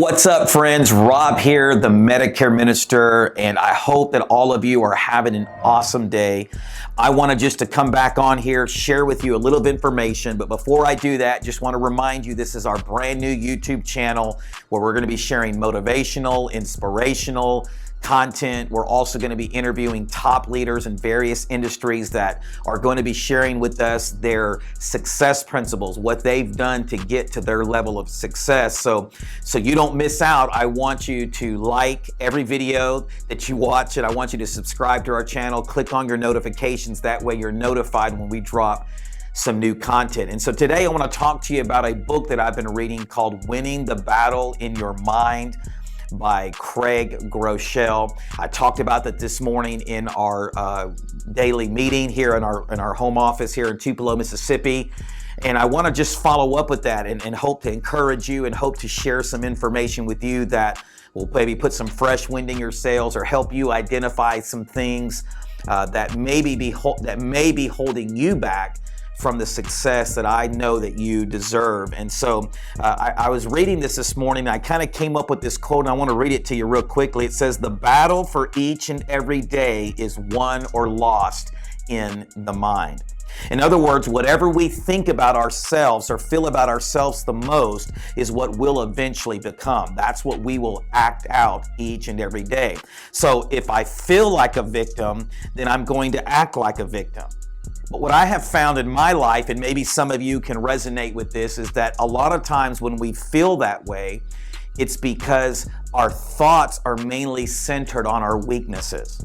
What's up, friends? Rob here, the Medicare minister, and I hope that all of you are having an awesome day. I wanted just to come back on here, share with you a little bit of information, but before I do that, just want to remind you this is our brand new YouTube channel where we're going to be sharing motivational, inspirational content. We're also going to be interviewing top leaders in various industries that are going to be sharing with us their success principles, what they've done to get to their level of success. So you don't miss out. I want you to like every video that you watch, and I want you to subscribe to our channel, click on your notifications. That way you're notified when we drop some new content. And so today I want to talk to you about a book that I've been reading called Winning the Battle in Your Mind by Craig Groeschel. I talked about that this morning in our daily meeting here in our home office here in Tupelo, Mississippi. And I want to just follow up with that and hope to encourage you and hope to share some information with you that will maybe put some fresh wind in your sails or help you identify some things that may be holding you back from the success that I know that you deserve. And so I was reading this morning, and I kind of came up with this quote, and I want to read it to you real quickly. It says, "The battle for each and every day is won or lost in the mind." In other words, whatever we think about ourselves or feel about ourselves the most is what we'll eventually become. That's what we will act out each and every day. So if I feel like a victim, then I'm going to act like a victim. But what I have found in my life, and maybe some of you can resonate with this, is that a lot of times when we feel that way, it's because our thoughts are mainly centered on our weaknesses.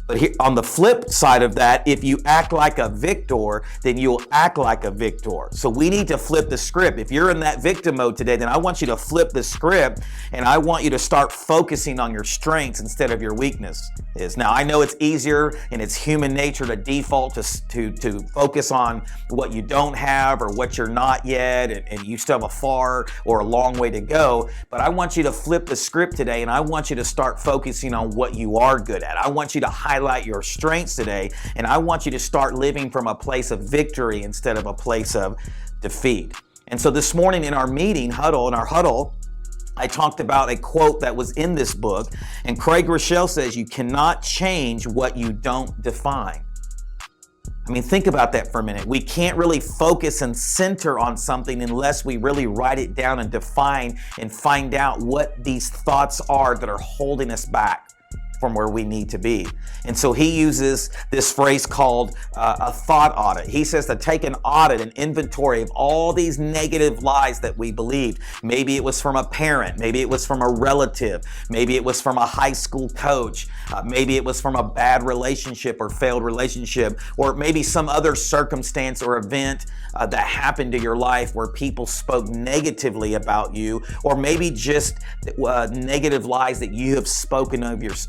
But here, on the flip side of that, if you act like a victor, then you'll act like a victor. So we need to flip the script. If you're in that victim mode today, then I want you to flip the script, and I want you to start focusing on your strengths instead of your weaknesses. Now, I know it's easier and it's human nature to default to focus on what you don't have or what you're not yet, and you still have a far or a long way to go. But I want you to flip the script today, and I want you to start focusing on what you are good at. I want you to highlight your strengths today, and I want you to start living from a place of victory instead of a place of defeat. And so this morning in our huddle, I talked about a quote that was in this book, and Craig Groeschel says, "You cannot change what you don't define." I mean, think about that for a minute. We can't really focus and center on something unless we really write it down and define and find out what these thoughts are that are holding us back from where we need to be. And so he uses this phrase called a thought audit. He says to take an audit, an inventory of all these negative lies that we believed. Maybe it was from a parent, maybe it was from a relative, maybe it was from a high school coach, maybe it was from a bad relationship or failed relationship, or maybe some other circumstance or event that happened to your life where people spoke negatively about you, or maybe just negative lies that you have spoken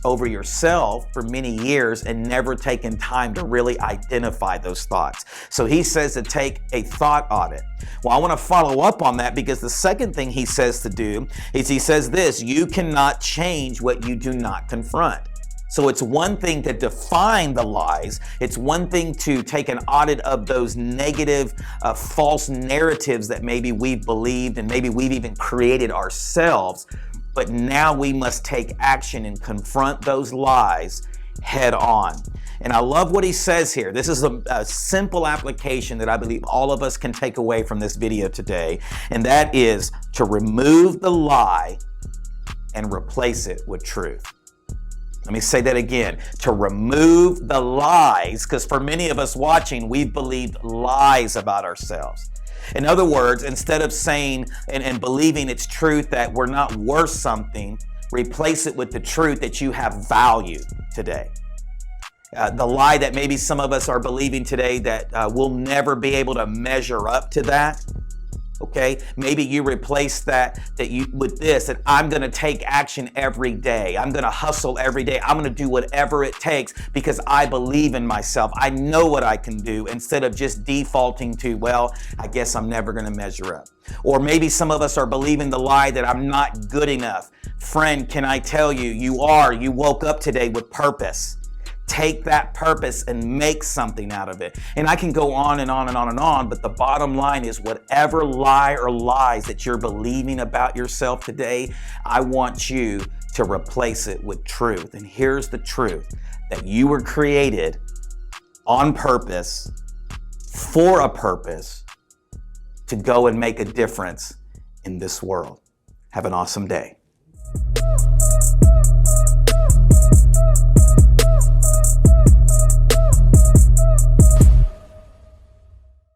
over yourself for many years and never taken time to really identify those thoughts. So he says to take a thought audit. Well, I want to follow up on that, because the second thing he says to do is he says this: you cannot change what you do not confront. So it's one thing to define the lies. It's one thing to take an audit of those negative, false narratives that maybe we've believed and maybe we've even created ourselves. But now we must take action and confront those lies head on. And I love what he says here. This is a simple application that I believe all of us can take away from this video today. And that is to remove the lie and replace it with truth. Let me say that again, to remove the lies, because for many of us watching, we've believed lies about ourselves. In other words, instead of saying and believing it's truth that we're not worth something, replace it with the truth that you have value today. The lie that maybe some of us are believing today that we'll never be able to measure up to that. Okay, maybe you replace that with this, that I'm going to take action every day. I'm going to hustle every day. I'm going to do whatever it takes because I believe in myself. I know what I can do, instead of just defaulting to, well, I guess I'm never going to measure up. Or maybe some of us are believing the lie that I'm not good enough. Friend, can I tell you, you woke up today with purpose. Take that purpose and make something out of it. And I can go on and on and on and on, but the bottom line is whatever lie or lies that you're believing about yourself today, I want you to replace it with truth. And here's the truth, that you were created on purpose, for a purpose, to go and make a difference in this world. Have an awesome day.